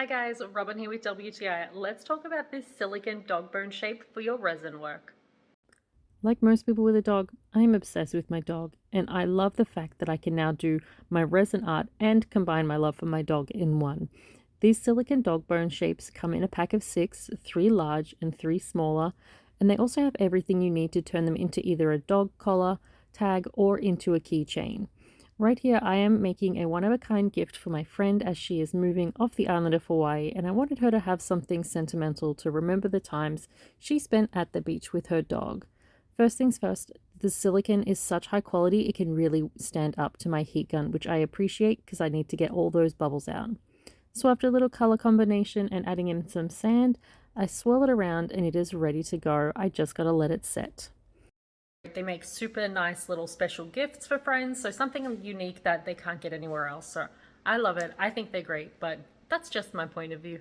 Hi guys, Robin here with WTI. Let's talk about this silicone dog bone shape for your resin work. Like most people with a dog, I am obsessed with my dog, and I love the fact that I can now do my resin art and combine my love for my dog in one. These silicone dog bone shapes come in a pack of 6, 3 large and 3 smaller, and they also have everything you need to turn them into either a dog collar, tag, or into a keychain. Right here, I am making a one-of-a-kind gift for my friend as she is moving off the island of Hawaii, and I wanted her to have something sentimental to remember the times she spent at the beach with her dog. First things first, the silicone is such high quality it can really stand up to my heat gun, which I appreciate because I need to get all those bubbles out. So after a little color combination and adding in some sand, I swirl it around and it is ready to go. I just gotta let it set. They make super nice little special gifts for friends, so something unique that they can't get anywhere else. So I love it. I think they're great, but that's just my point of view.